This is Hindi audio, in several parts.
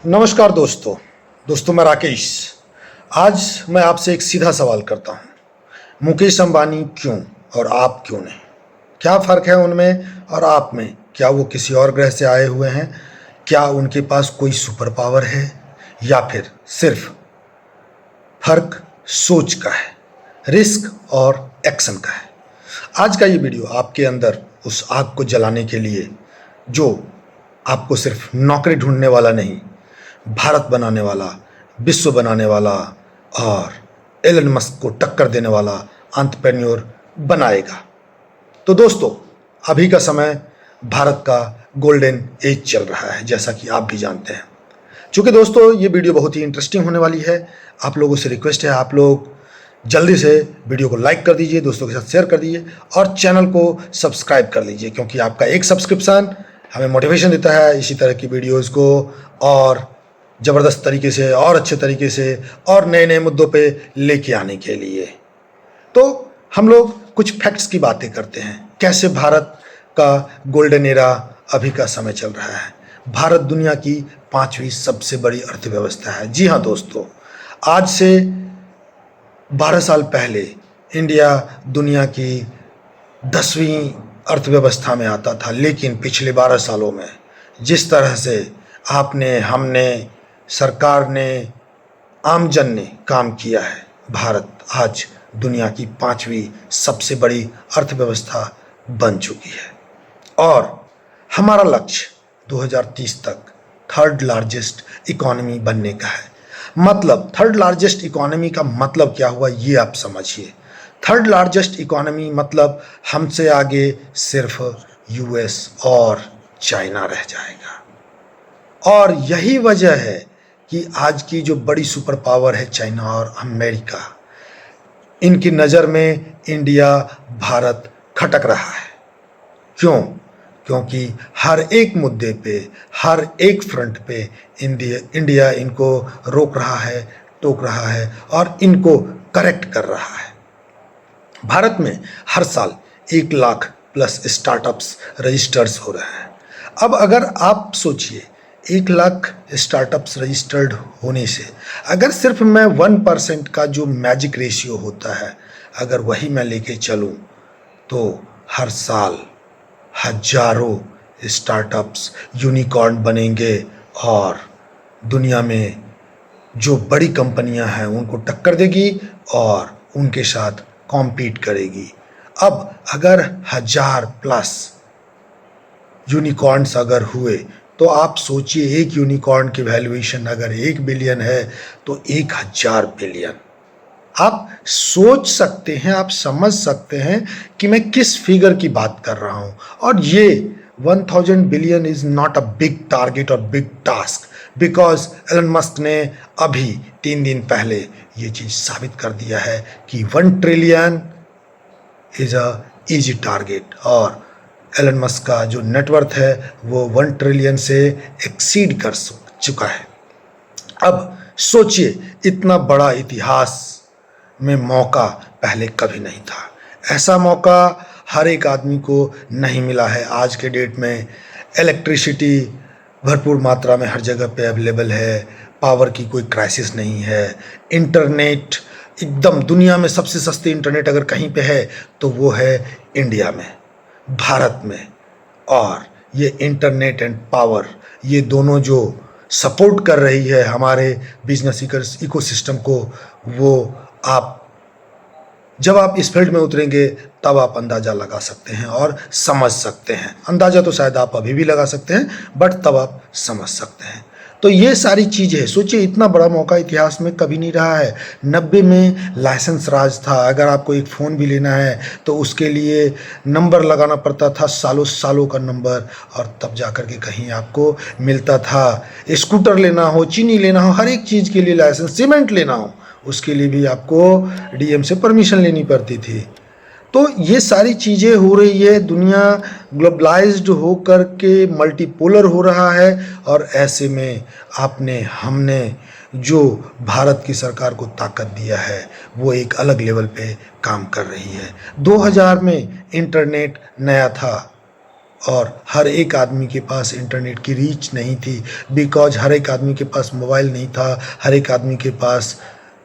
नमस्कार दोस्तों मैं राकेश। आज मैं आपसे एक सीधा सवाल करता हूँ। मुकेश अंबानी क्यों और आप क्यों नहीं? क्या फ़र्क है उनमें और आप में? क्या वो किसी और ग्रह से आए हुए हैं? क्या उनके पास कोई सुपर पावर है या फिर सिर्फ फ़र्क सोच का है, रिस्क और एक्शन का है? आज का ये वीडियो आपके अंदर उस आग को जलाने के लिए, जो आपको सिर्फ नौकरी ढूंढने वाला नहीं, भारत बनाने वाला, विश्व बनाने वाला और एलन मस्क को टक्कर देने वाला एंटरप्रेन्योर बनाएगा। तो दोस्तों, अभी का समय भारत का गोल्डन एज चल रहा है, जैसा कि आप भी जानते हैं। चूँकि दोस्तों ये वीडियो बहुत ही इंटरेस्टिंग होने वाली है, आप लोगों से रिक्वेस्ट है, आप लोग जल्दी से वीडियो को लाइक कर दीजिए, दोस्तों के साथ शेयर कर दीजिए और चैनल को सब्सक्राइब कर लीजिए, क्योंकि आपका एक सब्सक्रिप्शन हमें मोटिवेशन देता है इसी तरह की वीडियोज़ को और ज़बरदस्त तरीके से और अच्छे तरीके से और नए नए मुद्दों पे लेके आने के लिए। तो हम लोग कुछ फैक्ट्स की बातें करते हैं, कैसे भारत का गोल्डन एरा अभी का समय चल रहा है। भारत दुनिया की 5वीं सबसे बड़ी अर्थव्यवस्था है। जी हाँ दोस्तों, आज से 12 साल पहले इंडिया दुनिया की 10वीं अर्थव्यवस्था में आता था, लेकिन पिछले 12 सालों में जिस तरह से आपने, हमने, सरकार ने, आमजन ने काम किया है, भारत आज दुनिया की 5वीं सबसे बड़ी अर्थव्यवस्था बन चुकी है और हमारा लक्ष्य 2030 तक थर्ड लार्जेस्ट इकोनॉमी बनने का है। मतलब थर्ड लार्जेस्ट इकोनॉमी का मतलब क्या हुआ, ये आप समझिए। थर्ड लार्जेस्ट इकोनॉमी मतलब हमसे आगे सिर्फ यूएस और चाइना रह जाएगा। और यही वजह है कि आज की जो बड़ी सुपर पावर है चाइना और अमेरिका, इनकी नज़र में इंडिया, भारत खटक रहा है। क्यों? क्योंकि हर एक मुद्दे पे, हर एक फ्रंट पे इंडिया इनको रोक रहा है, टोक रहा है और इनको करेक्ट कर रहा है। भारत में हर साल 1 लाख प्लस स्टार्टअप्स रजिस्टर्स हो रहे हैं। अब अगर आप सोचिए, 1 लाख स्टार्टअप्स रजिस्टर्ड होने से अगर सिर्फ मैं 1% का जो मैजिक रेशियो होता है, अगर वही मैं लेके चलूँ, तो हर साल हजारों स्टार्टअप्स यूनिकॉर्न बनेंगे और दुनिया में जो बड़ी कंपनियां हैं उनको टक्कर देगी और उनके साथ कॉम्पीट करेगी। अब अगर 1000 प्लस यूनिकॉर्न्स अगर हुए तो आप सोचिए, एक यूनिकॉर्न की वैल्यूएशन अगर 1 बिलियन है तो 1000 बिलियन। आप सोच सकते हैं, आप समझ सकते हैं कि मैं किस फिगर की बात कर रहा हूं। और ये 1000 billion is not a big target और big task, because Elon Musk ने अभी 3 दिन पहले ये चीज़ साबित कर दिया है कि 1 trillion is a easy target और एलन मस्क का जो नेटवर्थ है वो 1 ट्रिलियन से एक्सीड कर चुका है। अब सोचिए, इतना बड़ा इतिहास में मौका पहले कभी नहीं था। ऐसा मौका हर एक आदमी को नहीं मिला है। आज के डेट में इलेक्ट्रिसिटी भरपूर मात्रा में हर जगह पे अवेलेबल है, पावर की कोई क्राइसिस नहीं है, इंटरनेट एकदम दुनिया में सबसे सस्ती इंटरनेट अगर कहीं पे है तो वो है इंडिया में, भारत में। और ये इंटरनेट एंड पावर, ये दोनों जो सपोर्ट कर रही है हमारे बिजनेस इकोसिस्टम को, वो आप जब आप इस फील्ड में उतरेंगे तब आप अंदाज़ा लगा सकते हैं और समझ सकते हैं। अंदाज़ा तो शायद आप अभी भी लगा सकते हैं, बट तब आप समझ सकते हैं। तो ये सारी चीज़ें सोचिए, इतना बड़ा मौका इतिहास में कभी नहीं रहा है। 90 में लाइसेंस राज था। अगर आपको एक फ़ोन भी लेना है तो उसके लिए नंबर लगाना पड़ता था, सालों सालों का नंबर, और तब जा कर के कहीं आपको मिलता था। स्कूटर लेना हो, चीनी लेना हो, हर एक चीज़ के लिए लाइसेंस, सीमेंट लेना हो, उसके लिए भी आपको डीएम से परमिशन लेनी पड़ती थी। तो ये सारी चीज़ें हो रही है, दुनिया ग्लोबलाइज्ड हो कर के मल्टीपोलर हो रहा है। और ऐसे में आपने, हमने जो भारत की सरकार को ताकत दिया है वो एक अलग लेवल पे काम कर रही है। 2000 में इंटरनेट नया था, और हर एक आदमी के पास इंटरनेट की रीच नहीं थी, बिकॉज हर एक आदमी के पास मोबाइल नहीं था, हर एक आदमी के पास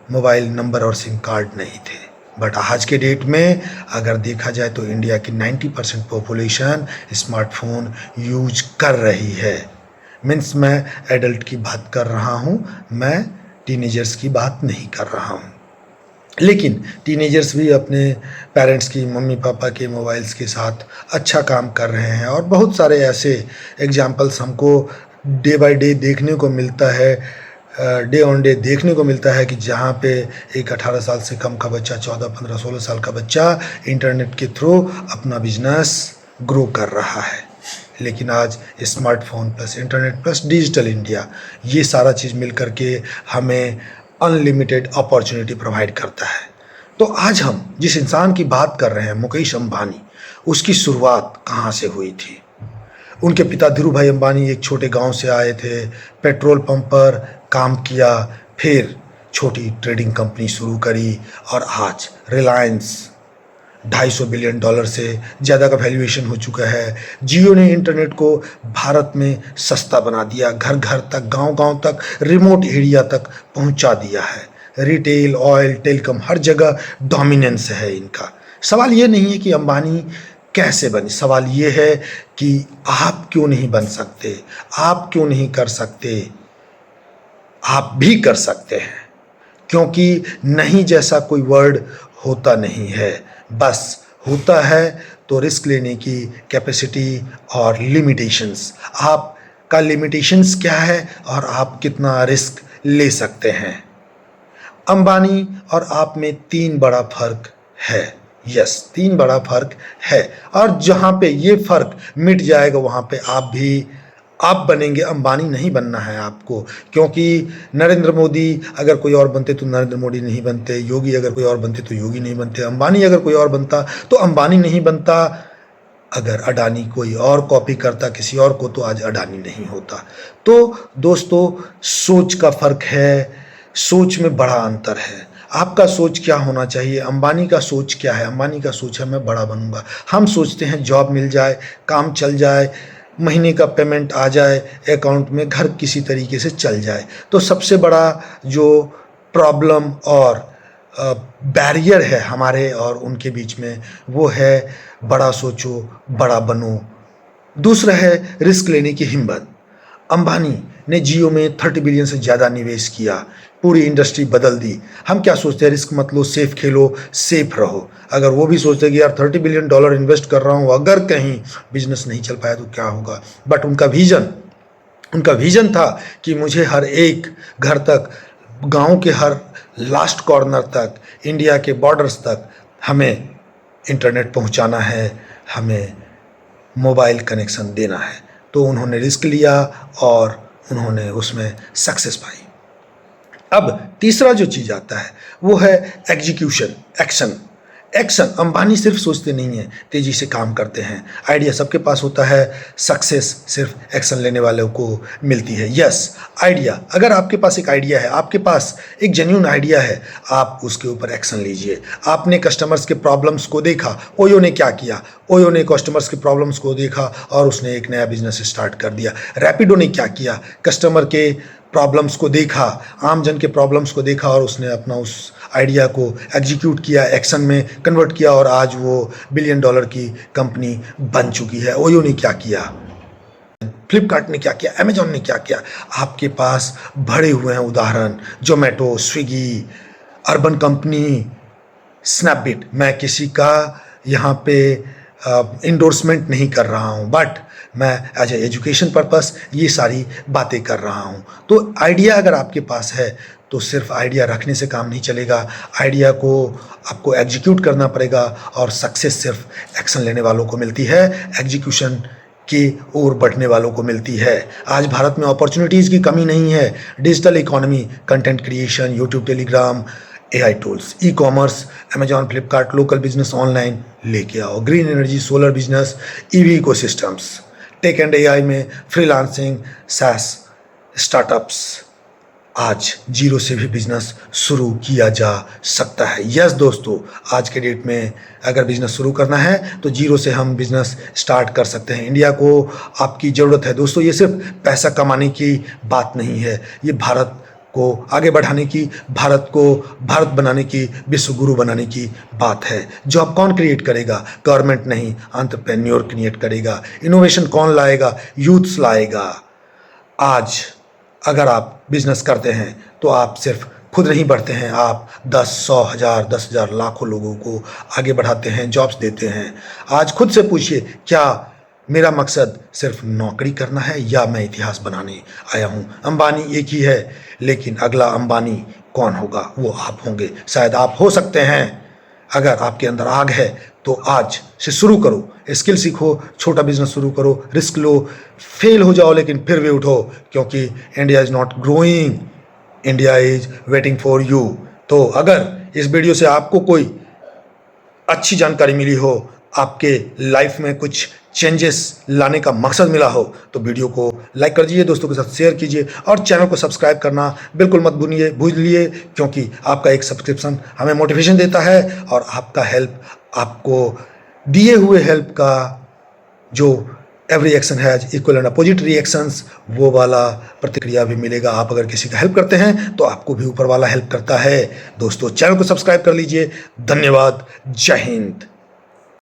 मोबाइल नंबर और सिम कार्ड नहीं थे। बट आज के डेट में अगर देखा जाए तो इंडिया की 90% पॉपुलेशन स्मार्टफोन यूज कर रही है। मीन्स मैं एडल्ट की बात कर रहा हूँ, मैं टीनेजर्स की बात नहीं कर रहा हूँ। लेकिन टीनेजर्स भी अपने पेरेंट्स की, मम्मी पापा के मोबाइल्स के साथ अच्छा काम कर रहे हैं। और बहुत सारे ऐसे एग्जाम्पल्स हमको डे बाय डे देखने को मिलता है, डे ऑन डे देखने को मिलता है कि जहाँ पे एक 18 साल से कम का बच्चा, 14, 15, 16 साल का बच्चा इंटरनेट के थ्रू अपना बिजनेस ग्रो कर रहा है। लेकिन आज smartphone plus internet plus digital India, ये सारा चीज़ मिल करके हमें अनलिमिटेड अपॉर्चुनिटी प्रोवाइड करता है। तो आज हम जिस इंसान की बात कर रहे हैं, मुकेश अंबानी, उसकी शुरुआत कहाँ से हुई थी? उनके पिता धीरू भाई अंबानी एक छोटे गांव से आए थे, पेट्रोल पंप पर काम किया, फिर छोटी ट्रेडिंग कंपनी शुरू करी और आज रिलायंस $250 बिलियन से ज़्यादा का वैल्यूएशन हो चुका है। जियो ने इंटरनेट को भारत में सस्ता बना दिया, घर घर तक, गांव गांव तक, रिमोट एरिया तक पहुंचा दिया है। रिटेल, ऑयल, टेलीकॉम, हर जगह डोमिनेंस है इनका। सवाल ये नहीं है कि अंबानी कैसे बने, सवाल ये है कि आप क्यों नहीं बन सकते, आप क्यों नहीं कर सकते। आप भी कर सकते हैं, क्योंकि नहीं जैसा कोई वर्ड होता नहीं है, बस होता है तो रिस्क लेने की कैपेसिटी और लिमिटेशंस। आपका लिमिटेशंस क्या है और आप कितना रिस्क ले सकते हैं। अंबानी और आप में 3 बड़ा फर्क है। यस, 3 बड़ा फर्क है, और जहाँ पे ये फर्क मिट जाएगा वहाँ पे आप बनेंगे। अंबानी नहीं बनना है आपको, क्योंकि नरेंद्र मोदी अगर कोई और बनते तो नरेंद्र मोदी नहीं बनते, योगी अगर कोई और बनते तो योगी नहीं बनते, अंबानी अगर कोई और बनता तो अंबानी नहीं बनता। अगर अडानी कोई और कॉपी करता किसी और को तो आज अडानी नहीं होता। तो दोस्तों, सोच का फ़र्क है, सोच में बड़ा अंतर है। आपका सोच क्या होना चाहिए, अंबानी का सोच क्या है? अंबानी का सोच है मैं बड़ा बनूंगा। हम सोचते हैं जॉब मिल जाए, काम चल जाए, महीने का पेमेंट आ जाए अकाउंट में, घर किसी तरीके से चल जाए। तो सबसे बड़ा जो प्रॉब्लम और बैरियर है हमारे और उनके बीच में, वो है बड़ा सोचो बड़ा बनो। दूसरा है रिस्क लेने की हिम्मत। अंबानी ने जियो में 30 बिलियन से ज़्यादा निवेश किया, पूरी इंडस्ट्री बदल दी। हम क्या सोचते हैं, रिस्क मत लो, सेफ खेलो, सेफ रहो। अगर वो भी सोचते कि यार $30 बिलियन इन्वेस्ट कर रहा हूँ, अगर कहीं बिजनेस नहीं चल पाया तो क्या होगा। बट उनका विजन था कि मुझे हर एक घर तक, गांव के हर लास्ट कॉर्नर तक, इंडिया के बॉर्डर्स तक हमें इंटरनेट पहुंचाना है, हमें मोबाइल कनेक्शन देना है। तो उन्होंने रिस्क लिया और उन्होंने उसमें सक्सेस पाई। अब तीसरा जो चीज़ आता है वो है एग्जीक्यूशन, एक्शन। अंबानी सिर्फ सोचते नहीं हैं, तेज़ी से काम करते हैं। आइडिया सबके पास होता है, सक्सेस सिर्फ एक्शन लेने वालों को मिलती है। यस, आइडिया, अगर आपके पास एक आइडिया है, आपके पास एक जेन्युइन आइडिया है, आप उसके ऊपर एक्शन लीजिए। आपने कस्टमर्स के प्रॉब्लम्स को देखा, ओयो ने क्या किया, ओयो ने कस्टमर्स के प्रॉब्लम्स को देखा और उसने एक नया बिजनेस स्टार्ट कर दिया। रैपिडो ने क्या किया, कस्टमर के प्रॉब्लम्स को देखा, आम जन के प्रॉब्लम्स को देखा और उसने अपना उस आइडिया को एग्जीक्यूट किया, एक्शन में कन्वर्ट किया और आज वो $1 बिलियन की कंपनी बन चुकी है। ओयो ने क्या किया, फ्लिपकार्ट ने क्या किया, अमेजॉन ने क्या किया। आपके पास भरे हुए हैं उदाहरण, Zomato, Swiggy, urban company, Snapdeal. मैं किसी का यहाँ पे इंडोर्समेंट नहीं कर रहा हूँ, बट मैं एज ए एजुकेशन पर्पस ये सारी बातें कर रहा हूँ। तो आइडिया अगर आपके पास है तो सिर्फ आइडिया रखने से काम नहीं चलेगा, आइडिया को आपको एग्जीक्यूट करना पड़ेगा और सक्सेस सिर्फ एक्शन लेने वालों को मिलती है, एग्जीक्यूशन की ओर बढ़ने वालों को मिलती है। आज भारत में अपॉर्चुनिटीज़ की कमी नहीं है। Digital economy, content creation, YouTube, Telegram, AI tools, e-commerce, Amazon, Flipkart, local business online लेके आओ, green energy, solar business, EV ecosystems, tech and AI में फ्रीलांसिंग, SaaS, स्टार्टअप्स, आज जीरो से भी बिजनेस शुरू किया जा सकता है। यस दोस्तों, आज के डेट में अगर बिजनेस शुरू करना है तो जीरो से हम बिजनेस स्टार्ट कर सकते हैं। इंडिया को आपकी ज़रूरत है दोस्तों। ये सिर्फ पैसा कमाने की बात नहीं है, ये भारत को आगे बढ़ाने की, भारत को भारत बनाने की, विश्व गुरु बनाने की बात है। जॉब कौन क्रिएट करेगा? गवर्नमेंट नहीं, एंटरप्रेन्योर क्रिएट करेगा। इनोवेशन कौन लाएगा? यूथ्स लाएगा। आज अगर आप बिजनेस करते हैं तो आप सिर्फ खुद नहीं बढ़ते हैं, आप 10, 100, 1000, 10,000, लाखों लोगों को आगे बढ़ाते हैं, जॉब्स देते हैं। आज खुद से पूछिए, क्या मेरा मकसद सिर्फ नौकरी करना है या मैं इतिहास बनाने आया हूँ? अंबानी एक ही है, लेकिन अगला अंबानी कौन होगा? वो आप होंगे, शायद आप हो सकते हैं। अगर आपके अंदर आग है तो आज से शुरू करो, स्किल सीखो, छोटा बिजनेस शुरू करो, रिस्क लो, फेल हो जाओ लेकिन फिर भी उठो, क्योंकि India is not growing, India is waiting for you. तो अगर इस वीडियो से आपको कोई अच्छी जानकारी मिली हो, आपके लाइफ में कुछ चेंजेस लाने का मकसद मिला हो, तो वीडियो को लाइक कर दीजिए, दोस्तों के साथ शेयर कीजिए और चैनल को सब्सक्राइब करना बिल्कुल मत भूलिए, क्योंकि आपका एक सब्सक्रिप्शन हमें मोटिवेशन देता है और आपका हेल्प, आपको दिए हुए हेल्प का जो every action has equal and opposite reactions, वो वाला प्रतिक्रिया भी मिलेगा। आप अगर किसी का हेल्प करते हैं तो आपको भी ऊपर वाला हेल्प करता है। दोस्तों चैनल को सब्सक्राइब कर लीजिए। धन्यवाद। जय हिंद।